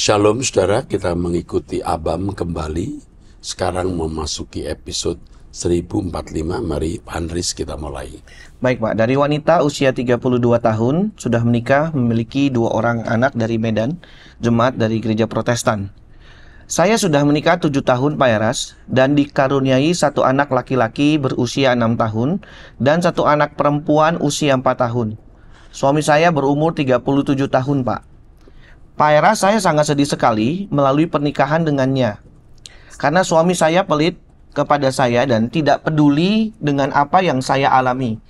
Shalom saudara, kita mengikuti Abam kembali. Sekarang memasuki episode 1045, mari Pak Andris kita mulai. Baik Pak, dari wanita usia 32 tahun, sudah menikah, memiliki 2 orang anak dari Medan, jemaat dari gereja Protestan. Saya sudah menikah 7 tahun Pak Eras, dan dikaruniai 1 anak laki-laki berusia 6 tahun, dan 1 anak perempuan usia 4 tahun. Suami saya berumur 37 tahun Pak. Pak Eras, saya sangat sedih sekali melalui pernikahan dengannya. Karena suami saya pelit kepada saya dan tidak peduli dengan apa yang saya alami.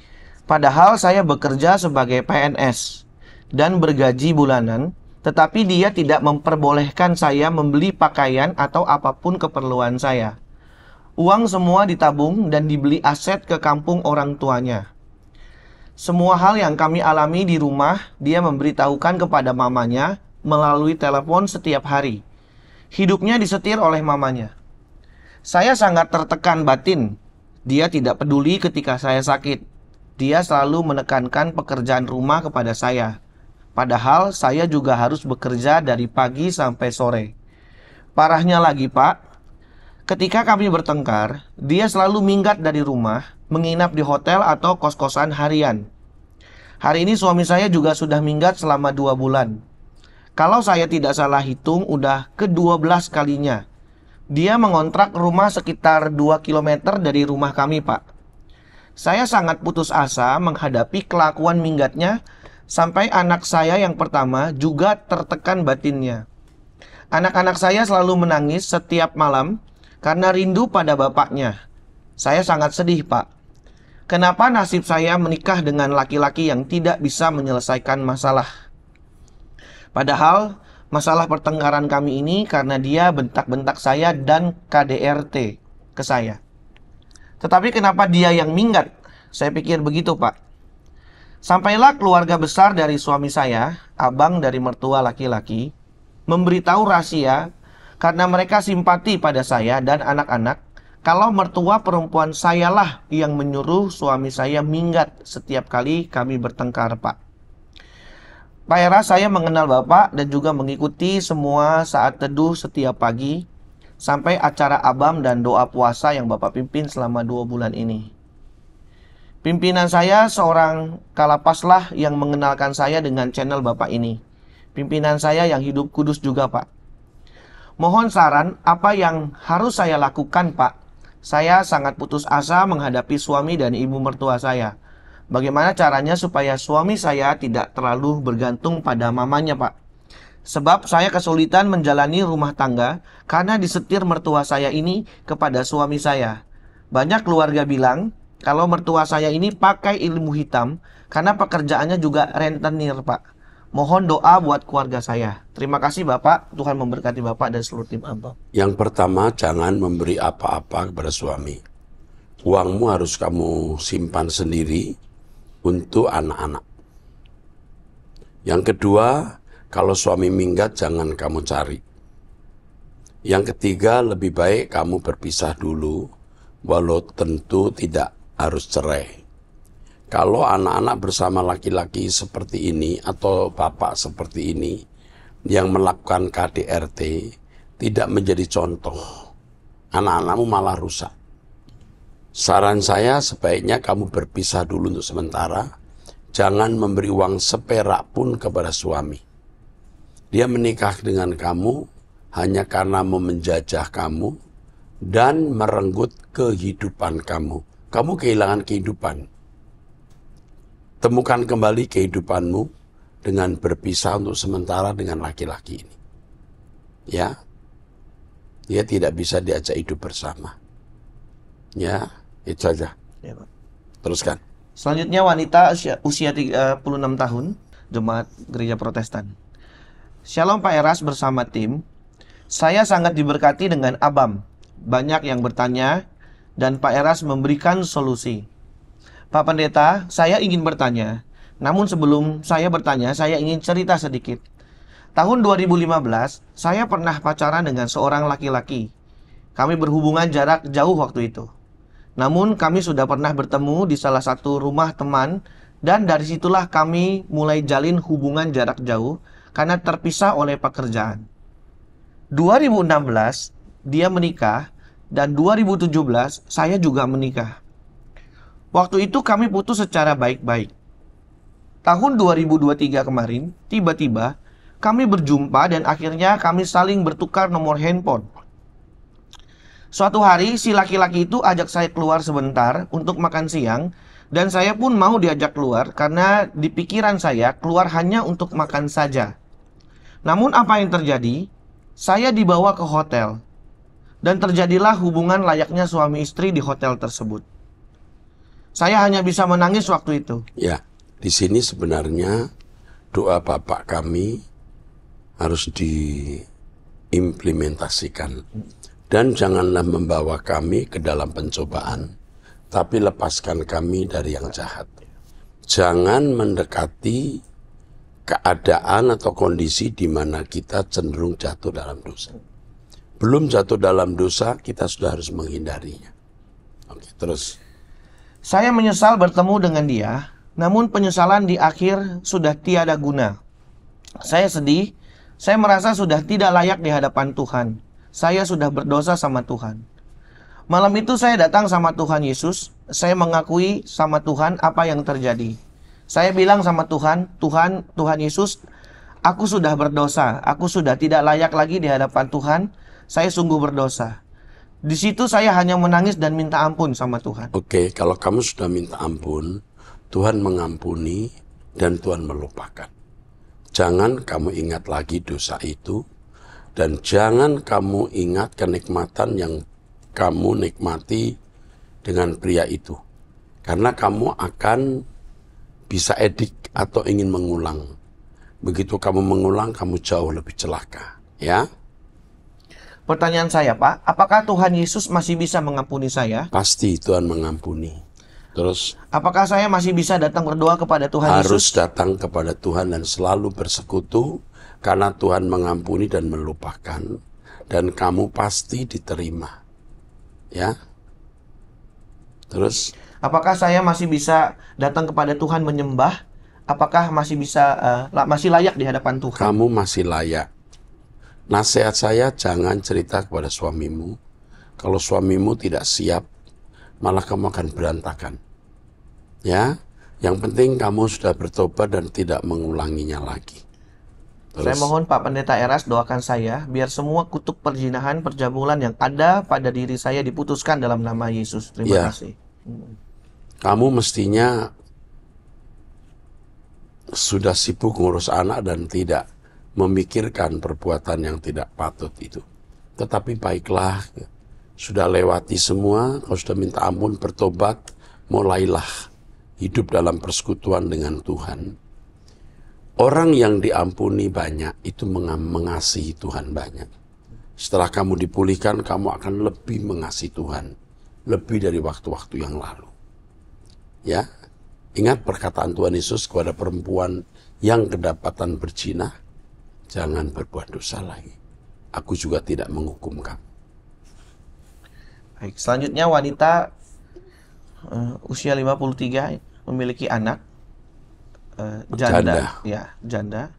Padahal saya bekerja sebagai PNS dan bergaji bulanan, tetapi dia tidak memperbolehkan saya membeli pakaian atau apapun keperluan saya. Uang semua ditabung dan dibeli aset ke kampung orang tuanya. Semua hal yang kami alami di rumah, dia memberitahukan kepada mamanya melalui telepon setiap hari. Hidupnya disetir oleh mamanya. Saya sangat tertekan batin. Dia tidak peduli ketika saya sakit. Dia selalu menekankan pekerjaan rumah kepada saya. Padahal saya juga harus bekerja dari pagi sampai sore. Parahnya lagi Pak, ketika kami bertengkar, dia selalu minggat dari rumah, menginap di hotel atau kos-kosan harian. Hari ini suami saya juga sudah minggat selama 2 bulan. Kalau saya tidak salah hitung, udah ke-12 kalinya. Dia mengontrak rumah sekitar 2 km dari rumah kami, Pak. Saya sangat putus asa menghadapi kelakuan minggatnya, sampai anak saya yang pertama juga tertekan batinnya. Anak-anak saya selalu menangis setiap malam karena rindu pada bapaknya. Saya sangat sedih, Pak. Kenapa nasib saya menikah dengan laki-laki yang tidak bisa menyelesaikan masalah? Padahal masalah pertengkaran kami ini karena dia bentak-bentak saya dan KDRT ke saya. Tetapi kenapa dia yang minggat? Saya pikir begitu Pak. Sampailah keluarga besar dari suami saya, abang dari mertua laki-laki, memberitahu rahasia karena mereka simpati pada saya dan anak-anak, kalau mertua perempuan sayalah yang menyuruh suami saya minggat setiap kali kami bertengkar Pak. Pak Eras, saya mengenal Bapak dan juga mengikuti semua saat teduh setiap pagi sampai acara Abam dan doa puasa yang Bapak pimpin selama 2 bulan ini. Pimpinan saya seorang kalapaslah yang mengenalkan saya dengan channel Bapak ini. Pimpinan saya yang hidup kudus juga Pak. Mohon saran apa yang harus saya lakukan Pak. Saya sangat putus asa menghadapi suami dan ibu mertua saya. Bagaimana caranya supaya suami saya tidak terlalu bergantung pada mamanya Pak? Sebab saya kesulitan menjalani rumah tangga karena disetir mertua saya ini kepada suami saya. Banyak keluarga bilang kalau mertua saya ini pakai ilmu hitam karena pekerjaannya juga rentenir Pak. Mohon doa buat keluarga saya. Terima kasih Bapak, Tuhan memberkati Bapak dan seluruh tim Abam. Yang pertama, jangan memberi apa-apa kepada suami. Uangmu harus kamu simpan sendiri untuk anak-anak. Yang kedua, kalau suami minggat jangan kamu cari. Yang ketiga, lebih baik kamu berpisah dulu, walau tentu tidak harus cerai. Kalau anak-anak bersama laki-laki seperti ini atau bapak seperti ini yang melakukan KDRT tidak menjadi contoh, anak-anakmu malah rusak. Saran saya sebaiknya kamu berpisah dulu untuk sementara. Jangan memberi uang seperak pun kepada suami. Dia menikah dengan kamu hanya karena mau menjajah kamu dan merenggut kehidupan kamu. Kamu kehilangan kehidupan. Temukan kembali kehidupanmu dengan berpisah untuk sementara dengan laki-laki ini. Ya, dia tidak bisa diajak hidup bersama. Ya, itu saja. Ya, Pak. Teruskan. Selanjutnya wanita usia 36 tahun, jemaat gereja Protestan. Shalom Pak Eras bersama tim. Saya sangat diberkati dengan Abam. Banyak yang bertanya dan Pak Eras memberikan solusi. Pak Pendeta, saya ingin bertanya. Namun sebelum saya bertanya, saya ingin cerita sedikit. Tahun 2015, saya pernah pacaran dengan seorang laki-laki. Kami berhubungan jarak jauh waktu itu. Namun kami sudah pernah bertemu di salah satu rumah teman dan dari situlah kami mulai jalin hubungan jarak jauh karena terpisah oleh pekerjaan. 2016 dia menikah dan 2017 saya juga menikah. Waktu itu kami putus secara baik-baik. Tahun 2023 kemarin, tiba-tiba kami berjumpa dan akhirnya kami saling bertukar nomor handphone. Suatu hari si laki-laki itu ajak saya keluar sebentar untuk makan siang dan saya pun mau diajak keluar karena di pikiran saya keluar hanya untuk makan saja. Namun apa yang terjadi? Saya dibawa ke hotel dan terjadilah hubungan layaknya suami istri di hotel tersebut. Saya hanya bisa menangis waktu itu. Ya, di sini sebenarnya doa Bapak kami harus diimplementasikan. Dan janganlah membawa kami ke dalam pencobaan, tapi lepaskan kami dari yang jahat. Jangan mendekati keadaan atau kondisi di mana kita cenderung jatuh dalam dosa. Belum jatuh dalam dosa, kita sudah harus menghindarinya. Oke, terus. Saya menyesal bertemu dengan dia, namun penyesalan di akhir sudah tiada guna. Saya sedih, saya merasa sudah tidak layak di hadapan Tuhan. Saya sudah berdosa sama Tuhan. Malam itu saya datang sama Tuhan Yesus. Saya mengakui sama Tuhan apa yang terjadi. Saya bilang sama Tuhan, Tuhan Yesus, aku sudah berdosa. Aku sudah tidak layak lagi di hadapan Tuhan. Saya sungguh berdosa. Di situ saya hanya menangis dan minta ampun sama Tuhan. Oke, kalau kamu sudah minta ampun, Tuhan mengampuni dan Tuhan melupakan. Jangan kamu ingat lagi dosa itu. Dan jangan kamu ingat kenikmatan yang kamu nikmati dengan pria itu. Karena kamu akan bisa edik atau ingin mengulang. Begitu kamu mengulang, kamu jauh lebih celaka. Ya. Pertanyaan saya, Pak, apakah Tuhan Yesus masih bisa mengampuni saya? Pasti Tuhan mengampuni. Terus, apakah saya masih bisa datang berdoa kepada Tuhan Yesus? Harus datang kepada Tuhan dan selalu bersekutu. Karena Tuhan mengampuni dan melupakan. Dan kamu pasti diterima. Ya. Terus. Apakah saya masih bisa datang kepada Tuhan menyembah? Apakah masih bisa, masih layak di hadapan Tuhan? Kamu masih layak. Nasihat saya, jangan cerita kepada suamimu. Kalau suamimu tidak siap, malah kamu akan berantakan. Ya. Yang penting kamu sudah bertobat dan tidak mengulanginya lagi. Terus. Saya mohon Pak Pendeta Eras doakan saya biar semua kutuk perzinahan, perjamulan yang ada pada diri saya diputuskan dalam nama Yesus. Terima kasih. Kamu mestinya sudah sibuk ngurus anak dan tidak memikirkan perbuatan yang tidak patut itu. Tetapi baiklah, sudah lewati semua, kalau sudah minta ampun, bertobat, mulailah hidup dalam persekutuan dengan Tuhan. Orang yang diampuni banyak itu mengasihi Tuhan banyak. Setelah kamu dipulihkan, kamu akan lebih mengasihi Tuhan. Lebih dari waktu-waktu yang lalu. Ya, ingat perkataan Tuhan Yesus kepada perempuan yang kedapatan berzina, jangan berbuat dosa lagi. Aku juga tidak menghukum kamu. Baik, selanjutnya wanita usia 53 memiliki anak. Janda. Ya, janda.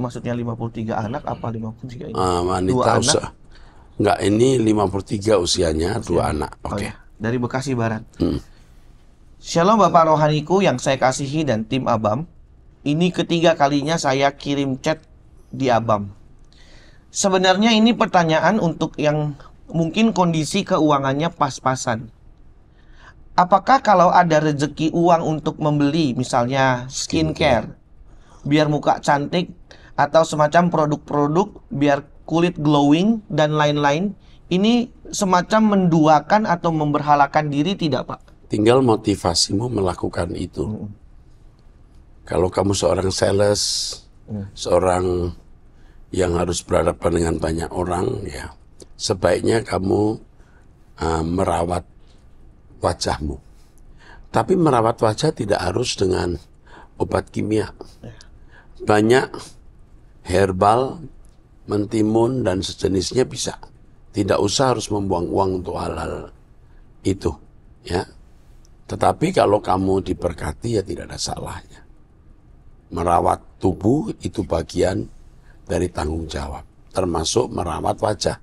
Maksudnya 53 anak apa 53 ini? Wanita usia. Enggak, ini 53 usianya, 2 anak. Oke. Ya. Dari Bekasi Barat. Shalom Bapak Rohaniku yang saya kasihi dan tim Abam. Ini ketiga kalinya saya kirim chat di Abam. Sebenarnya ini pertanyaan untuk yang mungkin kondisi keuangannya pas-pasan. Apakah kalau ada rezeki uang untuk membeli misalnya skincare biar muka cantik atau semacam produk-produk biar kulit glowing dan lain-lain, ini semacam menduakan atau memberhalakan diri tidak Pak? Tinggal motivasimu melakukan itu. Kalau kamu seorang sales, seorang yang harus berhadapan dengan banyak orang, ya sebaiknya kamu merawat wajahmu. Tapi merawat wajah tidak harus dengan obat kimia. Banyak herbal, mentimun dan sejenisnya bisa. Tidak usah harus membuang uang untuk hal-hal itu, ya. Tetapi kalau kamu diberkati ya tidak ada salahnya. Merawat tubuh itu bagian dari tanggung jawab. termasuk merawat wajah.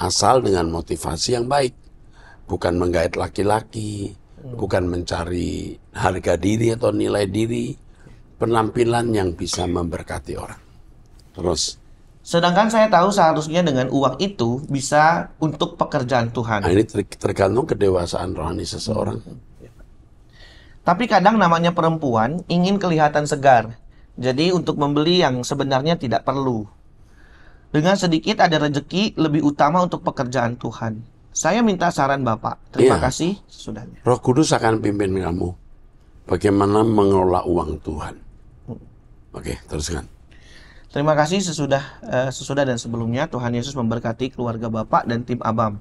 Asal dengan motivasi yang baik. Bukan menggait laki-laki, bukan mencari harga diri atau nilai diri, penampilan yang bisa memberkati orang. Terus. Sedangkan saya tahu seharusnya dengan uang itu bisa untuk pekerjaan Tuhan. Nah, ini tergantung kedewasaan rohani seseorang. Tapi kadang namanya perempuan ingin kelihatan segar. Jadi untuk membeli yang sebenarnya tidak perlu. Dengan sedikit ada rezeki lebih utama untuk pekerjaan Tuhan. Saya minta saran Bapak. Terima kasih. Sesudahnya. Roh Kudus akan pimpin kamu bagaimana mengelola uang Tuhan. Oke, teruskan. Terima kasih sesudah dan sebelumnya. Tuhan Yesus memberkati keluarga Bapak dan tim Abam.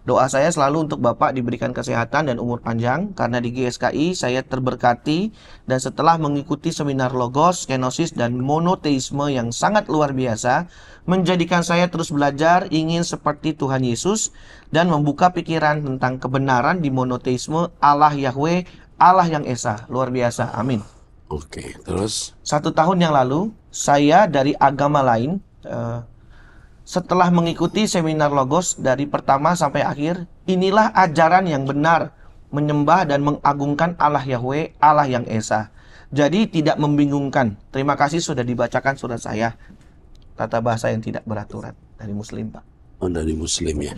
Doa saya selalu untuk Bapak diberikan kesehatan dan umur panjang, karena di GSKI saya terberkati dan setelah mengikuti seminar Logos, Kenosis, dan Monoteisme yang sangat luar biasa, menjadikan saya terus belajar ingin seperti Tuhan Yesus dan membuka pikiran tentang kebenaran di monoteisme Allah Yahweh, Allah yang Esa. Luar biasa. Amin. Oke, terus? 1 tahun yang lalu, saya dari agama lain, setelah mengikuti seminar Logos dari pertama sampai akhir, inilah ajaran yang benar, menyembah dan mengagungkan Allah Yahweh, Allah yang Esa. Jadi tidak membingungkan. Terima kasih sudah dibacakan surat saya. Tata bahasa yang tidak beraturan. Dari Muslim, Pak. Oh, dari Muslim ya.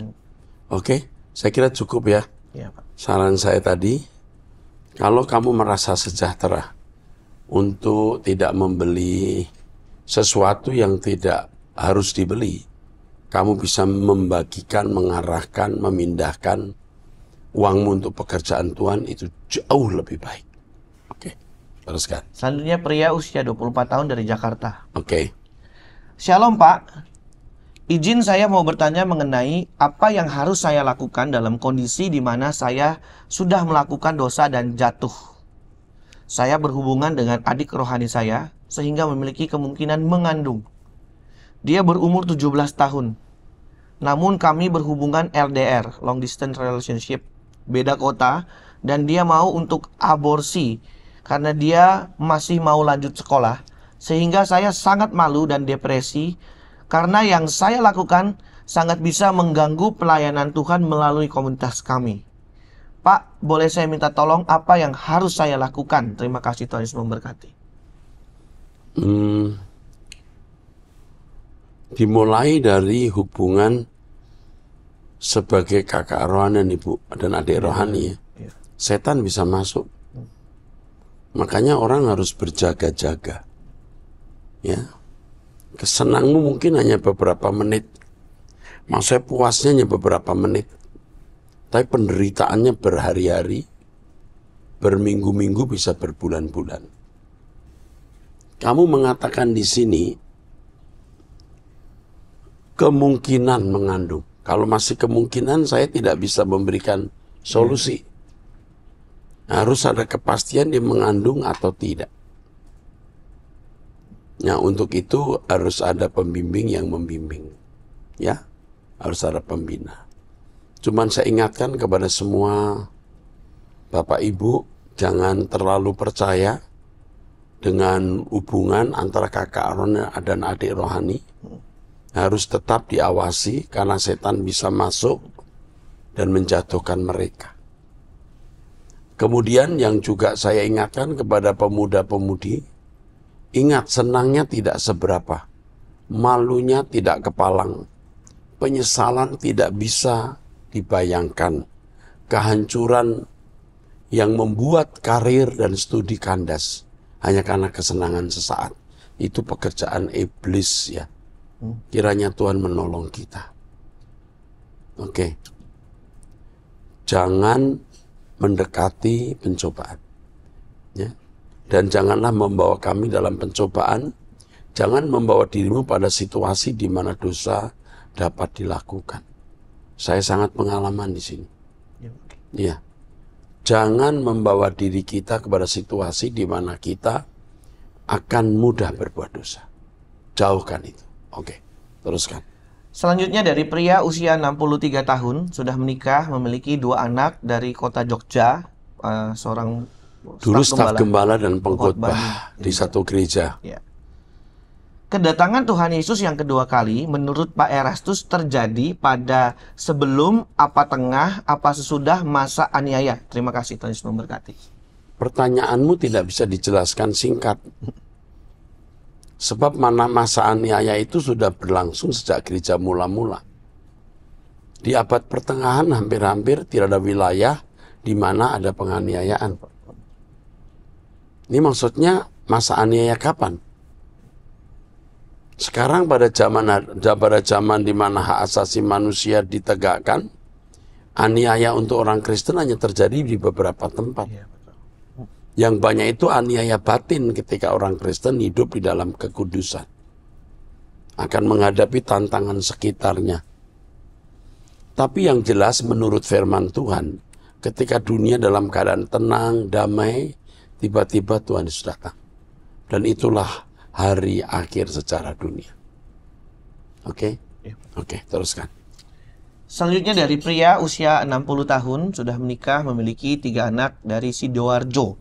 Oke, saya kira cukup ya. Iya, Pak. Saran saya tadi, kalau kamu merasa sejahtera untuk tidak membeli sesuatu yang tidak harus dibeli, kamu bisa membagikan, mengarahkan, memindahkan uangmu untuk pekerjaan Tuhan, itu jauh lebih baik. Oke, teruskan. Selanjutnya pria usia 24 tahun dari Jakarta. Oke. Shalom Pak, izin saya mau bertanya mengenai apa yang harus saya lakukan dalam kondisi di mana saya sudah melakukan dosa dan jatuh. Saya berhubungan dengan adik rohani saya sehingga memiliki kemungkinan mengandung. Dia berumur 17 tahun. Namun kami berhubungan LDR, long distance relationship, beda kota, dan dia mau untuk aborsi karena dia masih mau lanjut sekolah. Sehingga saya sangat malu dan depresi karena yang saya lakukan sangat bisa mengganggu pelayanan Tuhan melalui komunitas kami. Pak, boleh saya minta tolong apa yang harus saya lakukan? Terima kasih, Tuhan Yesus memberkati. Dimulai dari hubungan sebagai kakak rohani dan ibu dan adik rohani ya. Setan bisa masuk. Makanya orang harus berjaga-jaga. Ya. Kesenangmu mungkin hanya beberapa menit. Maksudnya puasnya hanya beberapa menit. Tapi penderitaannya berhari-hari, berminggu-minggu, bisa berbulan-bulan. Kamu mengatakan di sini kemungkinan mengandung. Kalau masih kemungkinan, saya tidak bisa memberikan solusi. Harus ada kepastian dia mengandung atau tidak. Nah, untuk itu harus ada pembimbing yang membimbing. Ya, harus ada pembina. Cuman saya ingatkan kepada semua Bapak Ibu, jangan terlalu percaya dengan hubungan antara kakak rohani dan adik rohani. Harus tetap diawasi karena setan bisa masuk dan menjatuhkan mereka. Kemudian yang juga saya ingatkan kepada pemuda-pemudi, ingat, senangnya tidak seberapa, malunya tidak kepalang, penyesalan tidak bisa dibayangkan, kehancuran yang membuat karir dan studi kandas hanya karena kesenangan sesaat. Itu pekerjaan iblis ya. Kiranya Tuhan menolong kita. Oke. Jangan mendekati pencobaan. Ya. Dan janganlah membawa kami dalam pencobaan. Jangan membawa dirimu pada situasi di mana dosa dapat dilakukan. Saya sangat pengalaman di sini. Ya. Jangan membawa diri kita kepada situasi di mana kita akan mudah berbuat dosa. Jauhkan itu. Oke, teruskan. Selanjutnya dari pria usia 63 tahun, sudah menikah, memiliki 2 anak dari kota Jogja, seorang dulu staf gembala dan pengkhotbah di satu gereja. Ya. Kedatangan Tuhan Yesus yang kedua kali menurut Pak Erastus terjadi pada sebelum, apa tengah, apa sesudah masa aniaya. Terima kasih, Tuhan Yesus memberkati. Pertanyaanmu tidak bisa dijelaskan singkat. Sebab mana masa aniaya itu sudah berlangsung sejak gereja mula-mula. Di abad pertengahan hampir-hampir tidak ada wilayah di mana ada penganiayaan. Ini maksudnya masa aniaya kapan? Sekarang pada zaman di mana hak asasi manusia ditegakkan, aniaya untuk orang Kristen hanya terjadi di beberapa tempat. Yang banyak itu aniaya batin ketika orang Kristen hidup di dalam kekudusan. Akan menghadapi tantangan sekitarnya. Tapi yang jelas menurut firman Tuhan, ketika dunia dalam keadaan tenang, damai, tiba-tiba Tuhan Yesus datang. Dan itulah hari akhir secara dunia. Oke? Oke, teruskan. Selanjutnya dari pria usia 60 tahun, sudah menikah, memiliki 3 anak dari Sidoarjo.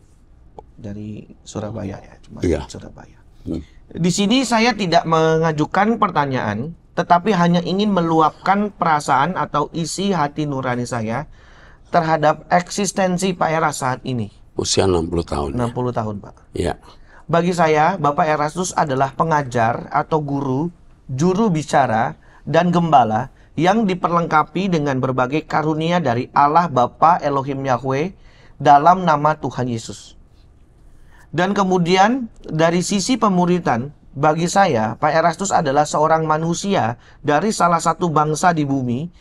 Dari Surabaya ya, cuma Surabaya. Di sini saya tidak mengajukan pertanyaan, tetapi hanya ingin meluapkan perasaan atau isi hati nurani saya terhadap eksistensi Pak Eras saat ini. Usia 60 tahun. 60 tahun, Pak. Iya. Bagi saya, Bapak Erastus adalah pengajar atau guru, juru bicara, dan gembala yang diperlengkapi dengan berbagai karunia dari Allah Bapa Elohim Yahweh dalam nama Tuhan Yesus. Dan kemudian dari sisi pemuritan, bagi saya, Pak Erastus adalah seorang manusia dari salah satu bangsa di bumi,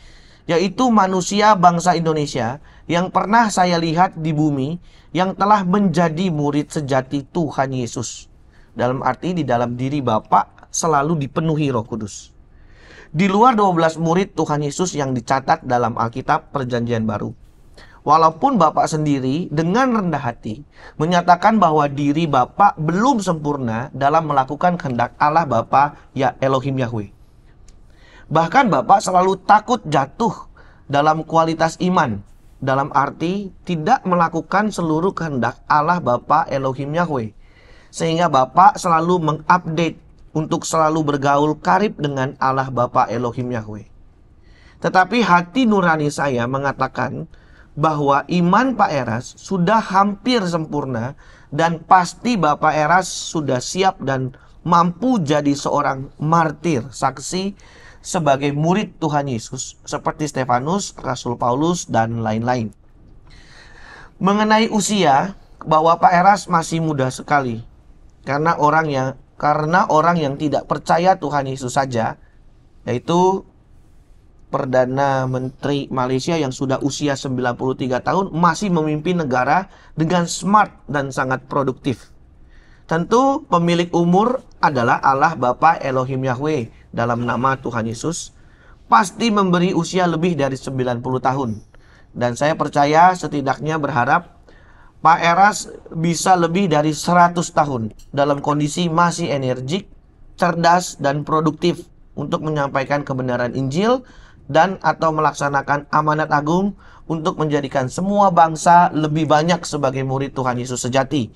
yaitu manusia bangsa Indonesia yang pernah saya lihat di bumi, yang telah menjadi murid sejati Tuhan Yesus. Dalam arti di dalam diri Bapak selalu dipenuhi Roh Kudus. Di luar 12 murid Tuhan Yesus yang dicatat dalam Alkitab Perjanjian Baru. Walaupun Bapak sendiri dengan rendah hati menyatakan bahwa diri Bapak belum sempurna dalam melakukan kehendak Allah Bapa ya Elohim Yahweh. Bahkan Bapak selalu takut jatuh dalam kualitas iman. Dalam arti tidak melakukan seluruh kehendak Allah Bapa Elohim Yahweh. Sehingga Bapak selalu mengupdate untuk selalu bergaul karib dengan Allah Bapa Elohim Yahweh. Tetapi hati nurani saya mengatakan bahwa iman Pak Eras sudah hampir sempurna dan pasti Bapak Eras sudah siap dan mampu jadi seorang martir, saksi sebagai murid Tuhan Yesus seperti Stefanus, Rasul Paulus, dan lain-lain. Mengenai usia, bahwa Pak Eras masih muda sekali karena orang yang tidak percaya Tuhan Yesus saja, yaitu Perdana Menteri Malaysia yang sudah usia 93 tahun masih memimpin negara dengan smart dan sangat produktif. Tentu pemilik umur adalah Allah Bapa Elohim Yahweh dalam nama Tuhan Yesus, pasti memberi usia lebih dari 90 tahun. Dan saya percaya setidaknya berharap Pak Eras bisa lebih dari 100 tahun dalam kondisi masih energik, cerdas, dan produktif untuk menyampaikan kebenaran Injil dan atau melaksanakan amanat agung untuk menjadikan semua bangsa lebih banyak sebagai murid Tuhan Yesus sejati.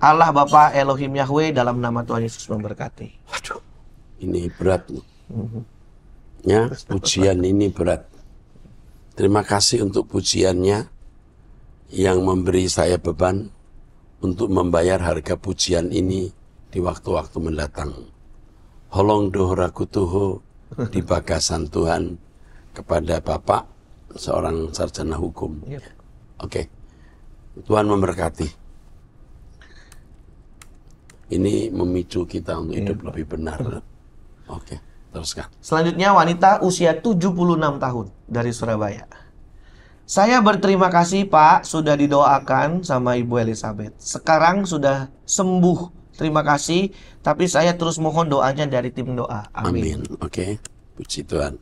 Allah Bapa Elohim Yahweh dalam nama Tuhan Yesus memberkati. Waduh, ini berat. Ya, pujian ini berat. Terima kasih untuk pujiannya yang memberi saya beban untuk membayar harga pujian ini di waktu-waktu mendatang. Holong dohoraku tuho di bagasan Tuhan kepada Bapak seorang sarjana hukum. Oke. Tuhan memberkati. Ini memicu kita untuk hidup lebih benar. Oke, teruskan. Selanjutnya wanita usia 76 tahun dari Surabaya. Saya berterima kasih Pak sudah didoakan sama Ibu Elizabeth. Sekarang sudah sembuh. Terima kasih. Tapi saya terus mohon doanya dari tim doa. Amin. Oke, puji Tuhan.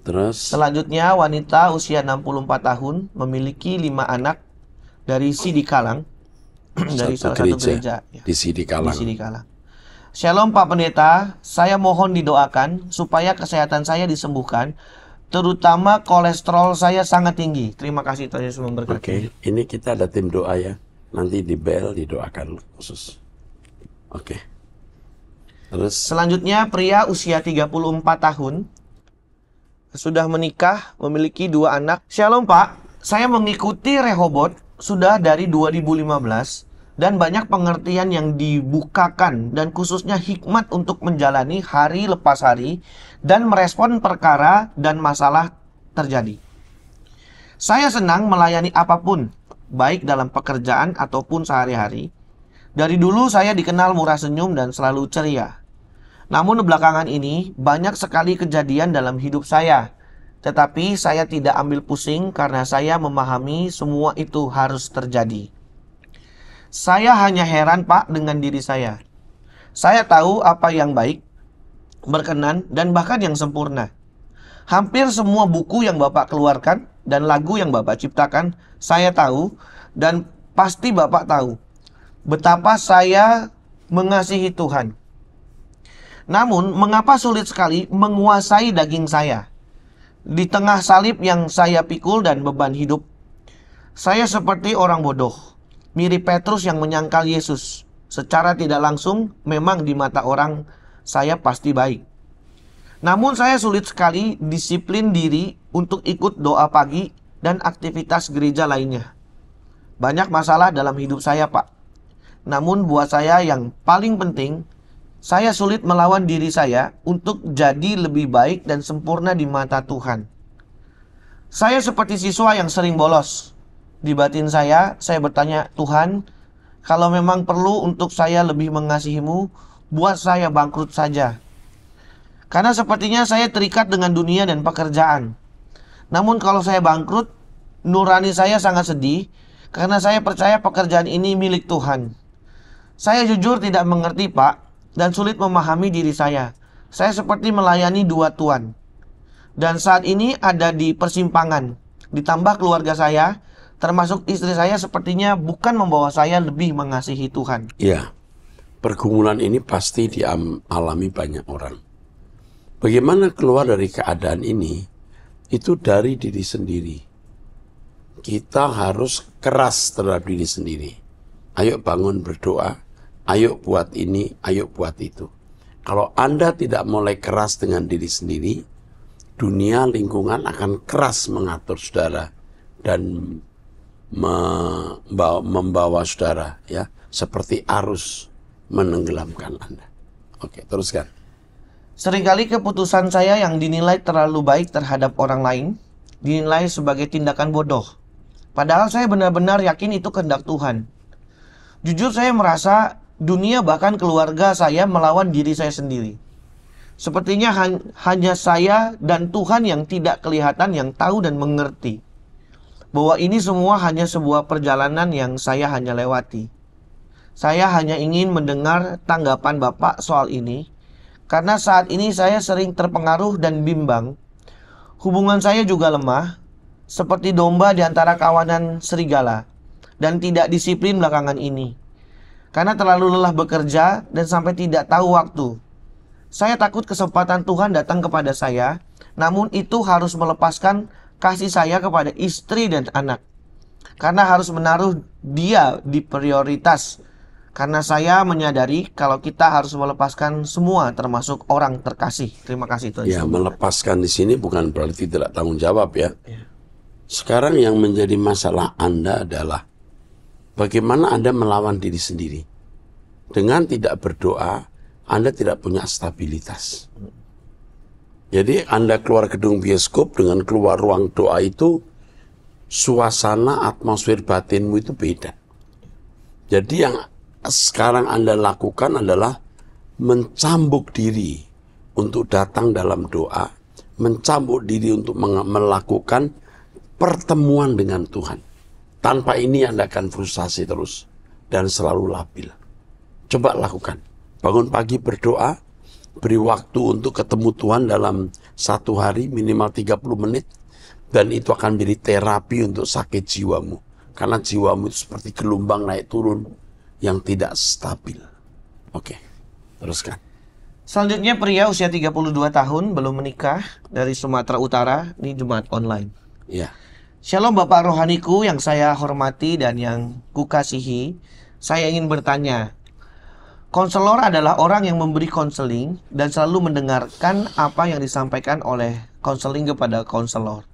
Terus. Selanjutnya wanita usia 64 tahun memiliki 5 anak dari Sidikalang. Dari salah satu gereja ya, di Sidikalang. Shalom Pak Pendeta, saya mohon didoakan supaya kesehatan saya disembuhkan, terutama kolesterol saya sangat tinggi. Terima kasih Tuhan Yesus memberkati. Oke, ini kita ada tim doa ya. Nanti di bel didoakan khusus. Oke. Terus Selanjutnya pria usia 34 tahun, sudah menikah, memiliki 2 anak. Shalom Pak, saya mengikuti Rehobot sudah dari 2015 dan banyak pengertian yang dibukakan dan khususnya hikmat untuk menjalani hari lepas hari dan merespon perkara dan masalah terjadi. Saya senang melayani apapun, baik dalam pekerjaan ataupun sehari-hari. Dari dulu saya dikenal murah senyum dan selalu ceria. Namun belakangan ini banyak sekali kejadian dalam hidup saya. Tetapi saya tidak ambil pusing karena saya memahami semua itu harus terjadi. Saya hanya heran Pak dengan diri saya. Saya tahu apa yang baik, berkenan, dan bahkan yang sempurna. Hampir semua buku yang Bapak keluarkan dan lagu yang Bapak ciptakan, saya tahu dan pasti Bapak tahu betapa saya mengasihi Tuhan. Namun, mengapa sulit sekali menguasai daging saya? Di tengah salib yang saya pikul dan beban hidup, saya seperti orang bodoh, mirip Petrus yang menyangkal Yesus. Secara tidak langsung, memang di mata orang, saya pasti baik. Namun saya sulit sekali disiplin diri untuk ikut doa pagi dan aktivitas gereja lainnya. Banyak masalah dalam hidup saya, Pak. Namun buat saya yang paling penting, saya sulit melawan diri saya untuk jadi lebih baik dan sempurna di mata Tuhan. Saya seperti siswa yang sering bolos. Di batin saya bertanya, Tuhan, kalau memang perlu untuk saya lebih mengasihi-Mu, buat saya bangkrut saja. Karena sepertinya saya terikat dengan dunia dan pekerjaan. Namun kalau saya bangkrut, nurani saya sangat sedih, karena saya percaya pekerjaan ini milik Tuhan. Saya jujur tidak mengerti, Pak, dan sulit memahami diri saya. Saya seperti melayani 2 tuan. Dan saat ini ada di persimpangan. Ditambah keluarga saya, termasuk istri saya, sepertinya bukan membawa saya lebih mengasihi Tuhan. ya, pergumulan ini pasti dialami banyak orang. Bagaimana keluar dari keadaan ini? Itu dari diri sendiri. Kita harus keras terhadap diri sendiri. Ayo bangun berdoa. Ayo buat ini, ayo buat itu. Kalau Anda tidak mulai keras dengan diri sendiri, dunia lingkungan akan keras mengatur saudara dan membawa saudara, ya, seperti arus menenggelamkan Anda. Oke, teruskan. Seringkali keputusan saya yang dinilai terlalu baik terhadap orang lain dinilai sebagai tindakan bodoh. Padahal saya benar-benar yakin itu kehendak Tuhan. Jujur saya merasa dunia bahkan keluarga saya melawan diri saya sendiri. Sepertinya hanya saya dan Tuhan yang tidak kelihatan, yang tahu dan mengerti bahwa ini semua hanya sebuah perjalanan yang saya hanya lewati. Saya hanya ingin mendengar tanggapan Bapak soal ini, karena saat ini saya sering terpengaruh dan bimbang. Hubungan saya juga lemah, seperti domba di antara kawanan serigala, dan tidak disiplin belakangan ini. Karena terlalu lelah bekerja dan sampai tidak tahu waktu. Saya takut kesempatan Tuhan datang kepada saya, namun itu harus melepaskan kasih saya kepada istri dan anak. Karena harus menaruh dia di prioritas. Karena saya menyadari kalau kita harus melepaskan semua termasuk orang terkasih. Terima kasih Tuhan. Ya, melepaskan di sini bukan berarti tidak tanggung jawab, ya. Sekarang yang menjadi masalah Anda adalah bagaimana Anda melawan diri sendiri. Dengan tidak berdoa, Anda tidak punya stabilitas. Jadi Anda keluar gedung bioskop dengan keluar ruang doa itu, suasana atmosfer batinmu itu beda. Jadi yang sekarang Anda lakukan adalah mencambuk diri untuk datang dalam doa, mencambuk diri untuk melakukan pertemuan dengan Tuhan. Tanpa ini Anda akan frustasi terus dan selalu labil. Coba lakukan. Bangun pagi berdoa, beri waktu untuk ketemu Tuhan dalam 1 hari minimal 30 menit. Dan itu akan menjadi terapi untuk sakit jiwamu. Karena jiwamu itu seperti gelombang naik turun yang tidak stabil. Oke, teruskan. Selanjutnya pria usia 32 tahun, belum menikah, dari Sumatera Utara, ini jemaat online. Ya. Shalom Bapak rohaniku yang saya hormati dan yang kukasihi. Saya ingin bertanya, Konselor adalah orang yang memberi konseling dan selalu mendengarkan apa yang disampaikan oleh konseling kepada konselor.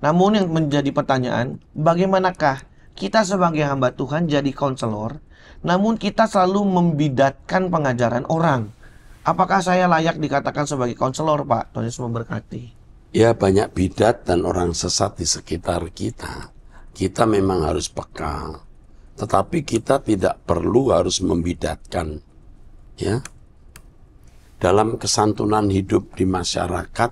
Namun yang menjadi pertanyaan, bagaimanakah kita sebagai hamba Tuhan jadi konselor, namun kita selalu membidatkan pengajaran orang? Apakah saya layak dikatakan sebagai konselor, Pak? Tuhan Yesus memberkati. Ya, banyak bidat dan orang sesat di sekitar kita. Kita memang harus peka. Tetapi kita tidak perlu harus membidatkan. Ya. Dalam kesantunan hidup di masyarakat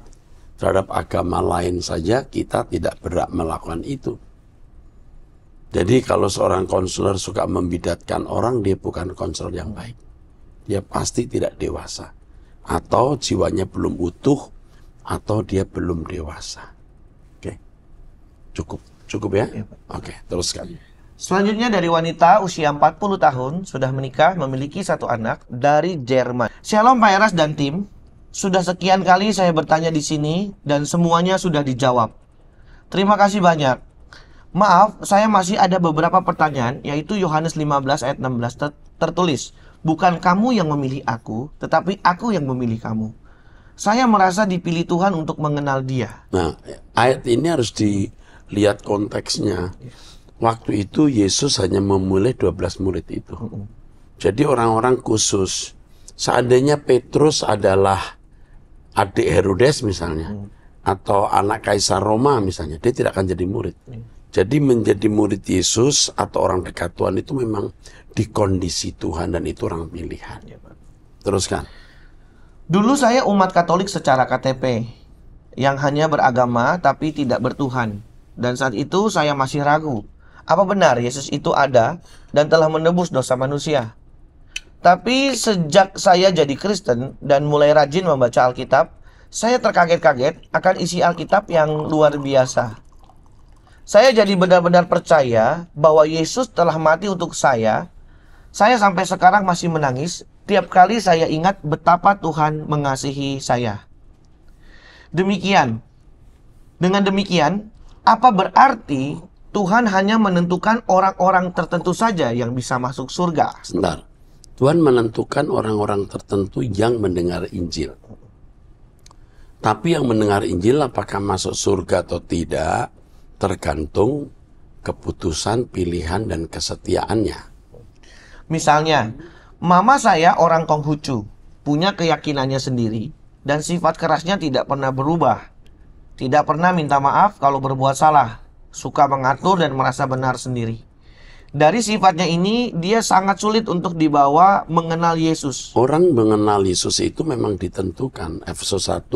terhadap agama lain saja kita tidak berhak melakukan itu. Jadi kalau seorang konselor suka membidatkan orang, dia bukan konselor yang baik. Dia pasti tidak dewasa. Atau jiwanya belum utuh, atau dia belum dewasa. Oke. Cukup ya? Oke, teruskan. Selanjutnya dari wanita usia 40 tahun, sudah menikah, memiliki satu anak dari Jerman. Shalom Pak Eras dan tim. Sudah sekian kali saya bertanya di sini dan semuanya sudah dijawab. Terima kasih banyak. Maaf, saya masih ada beberapa pertanyaan, yaitu Yohanes 15 ayat 16 tertulis, bukan kamu yang memilih aku, tetapi aku yang memilih kamu. Saya merasa dipilih Tuhan untuk mengenal Dia. Nah, ayat ini harus dilihat konteksnya. Waktu itu Yesus hanya memilih 12 murid itu. Jadi orang-orang khusus. Seandainya Petrus adalah adik Herodes misalnya, atau anak Kaisar Roma misalnya, dia tidak akan jadi murid. Jadi menjadi murid Yesus atau orang dekat Tuhan itu memang dikondisi Tuhan dan itu orang pilihan. Teruskan. Dulu saya umat Katolik secara KTP, yang hanya beragama tapi tidak bertuhan. Dan saat itu saya masih ragu, apa benar Yesus itu ada dan telah menebus dosa manusia? Tapi sejak saya jadi Kristen dan mulai rajin membaca Alkitab, saya terkaget-kaget akan isi Alkitab yang luar biasa. Saya jadi benar-benar percaya bahwa Yesus telah mati untuk saya. Saya sampai sekarang masih menangis tiap kali saya ingat betapa Tuhan mengasihi saya. Dengan demikian, apa berarti Tuhan hanya menentukan orang-orang tertentu saja yang bisa masuk surga? Sebentar. Tuhan menentukan orang-orang tertentu yang mendengar Injil. Tapi yang mendengar Injil apakah masuk surga atau tidak, tergantung keputusan, pilihan, dan kesetiaannya. Misalnya, mama saya orang Konghucu, punya keyakinannya sendiri, dan sifat kerasnya tidak pernah berubah. Tidak pernah minta maaf kalau berbuat salah, suka mengatur dan merasa benar sendiri. Dari sifatnya ini, dia sangat sulit untuk dibawa mengenal Yesus. Orang mengenal Yesus itu memang ditentukan, Efesus 1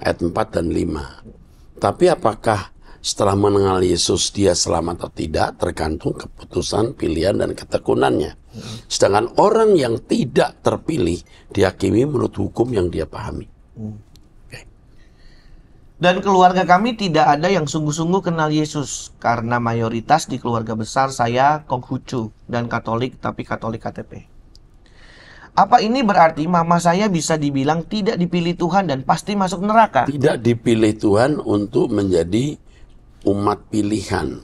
ayat 4 dan 5. Tapi apakah setelah mengenal Yesus dia selamat atau tidak, tergantung keputusan, pilihan, dan ketekunannya. Sedangkan orang yang tidak terpilih dihakimi menurut hukum yang dia pahami. Dan keluarga kami tidak ada yang sungguh-sungguh kenal Yesus, karena mayoritas di keluarga besar saya Konghucu dan Katolik, tapi Katolik KTP. Apa ini berarti mama saya bisa dibilang tidak dipilih Tuhan dan pasti masuk neraka? Tidak dipilih Tuhan untuk menjadi umat pilihan.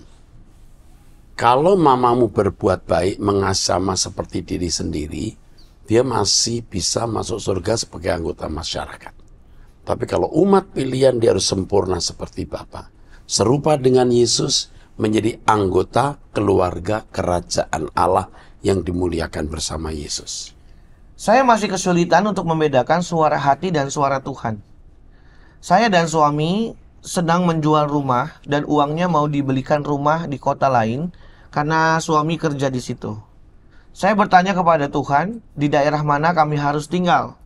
Kalau mamamu berbuat baik, mengasihi sama seperti diri sendiri, dia masih bisa masuk surga sebagai anggota masyarakat. Tapi kalau umat pilihan, dia harus sempurna seperti Bapa. Serupa dengan Yesus, menjadi anggota keluarga kerajaan Allah yang dimuliakan bersama Yesus. Saya masih kesulitan untuk membedakan suara hati dan suara Tuhan. Saya dan suami sedang menjual rumah dan uangnya mau dibelikan rumah di kota lain karena suami kerja di situ. Saya bertanya kepada Tuhan, di daerah mana kami harus tinggal.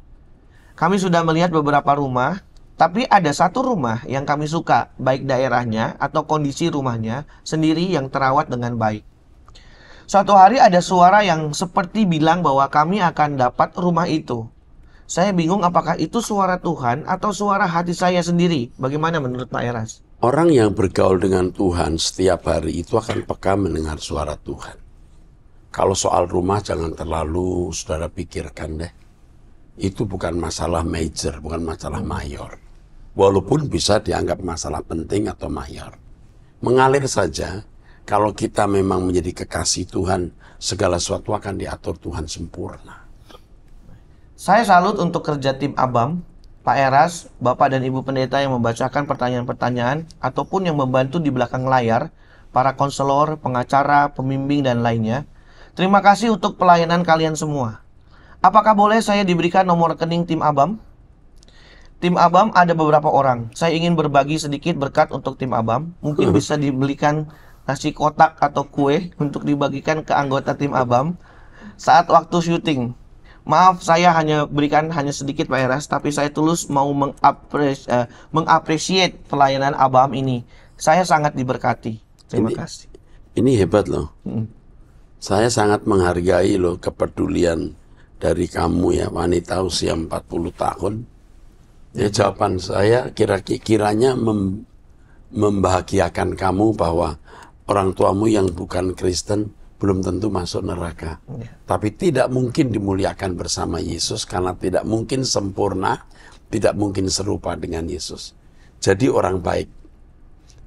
Kami sudah melihat beberapa rumah, tapi ada satu rumah yang kami suka, baik daerahnya atau kondisi rumahnya sendiri yang terawat dengan baik. Suatu hari ada suara yang seperti bilang bahwa kami akan dapat rumah itu. Saya bingung apakah itu suara Tuhan atau suara hati saya sendiri. Bagaimana menurut Pak Eras? Orang yang bergaul dengan Tuhan setiap hari itu akan peka mendengar suara Tuhan. Kalau soal rumah jangan terlalu saudara pikirkan deh. Itu bukan masalah major, bukan masalah mayor. Walaupun bisa dianggap masalah penting atau mayor. Mengalir saja, kalau kita memang menjadi kekasih Tuhan, segala sesuatu akan diatur Tuhan sempurna. Saya salut untuk kerja tim Abam, Pak Eras, Bapak dan Ibu Pendeta yang membacakan pertanyaan-pertanyaan ataupun yang membantu di belakang layar, para konselor, pengacara, pembimbing, dan lainnya. Terima kasih untuk pelayanan kalian semua. Apakah boleh saya diberikan nomor rekening tim Abam? Tim Abam ada beberapa orang. Saya ingin berbagi sedikit berkat untuk tim Abam. Mungkin bisa dibelikan nasi kotak atau kue untuk dibagikan ke anggota tim Abam saat waktu syuting. Maaf, saya berikan hanya sedikit Pak Eras, tapi saya tulus mau mengapresiasi pelayanan Abam ini. Saya sangat diberkati. Terima kasih. Ini hebat loh. Saya sangat menghargai loh kepedulian dari kamu ya, wanita usia 40 tahun. Ya, jawaban saya kiranya membahagiakan kamu bahwa orang tuamu yang bukan Kristen belum tentu masuk neraka. Tapi tidak mungkin dimuliakan bersama Yesus karena tidak mungkin sempurna, tidak mungkin serupa dengan Yesus. Jadi orang baik.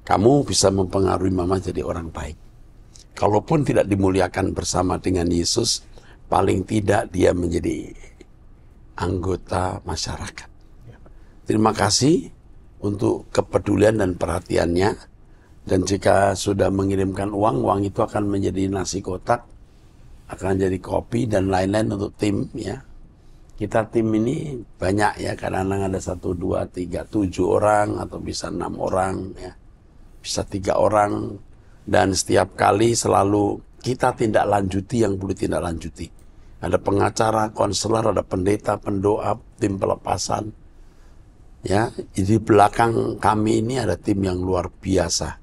Kamu bisa mempengaruhi mama jadi orang baik. Kalaupun tidak dimuliakan bersama dengan Yesus, paling tidak dia menjadi anggota masyarakat. Terima kasih untuk kepedulian dan perhatiannya. Dan jika sudah mengirimkan uang itu akan menjadi nasi kotak, akan jadi kopi dan lain-lain untuk tim ya. Kita tim ini banyak ya, kadang-kadang ada 1, 2, 3, 7 orang atau bisa 6 orang ya. Bisa 3 orang dan setiap kali selalu kita tindak lanjuti yang perlu tindak lanjuti. Ada pengacara, konselor, ada pendeta, pendoa, tim pelepasan. Ya, di belakang kami ini ada tim yang luar biasa.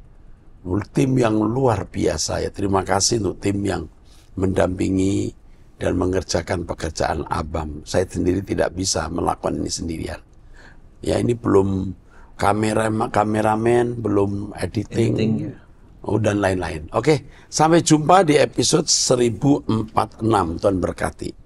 Tim yang luar biasa ya. Terima kasih untuk tim yang mendampingi dan mengerjakan pekerjaan Abam. Saya sendiri tidak bisa melakukan ini sendirian. Ya, ini belum kameramen, belum editing ya. Dan lain-lain. Oke, sampai jumpa di episode 1046. Tuhan berkati.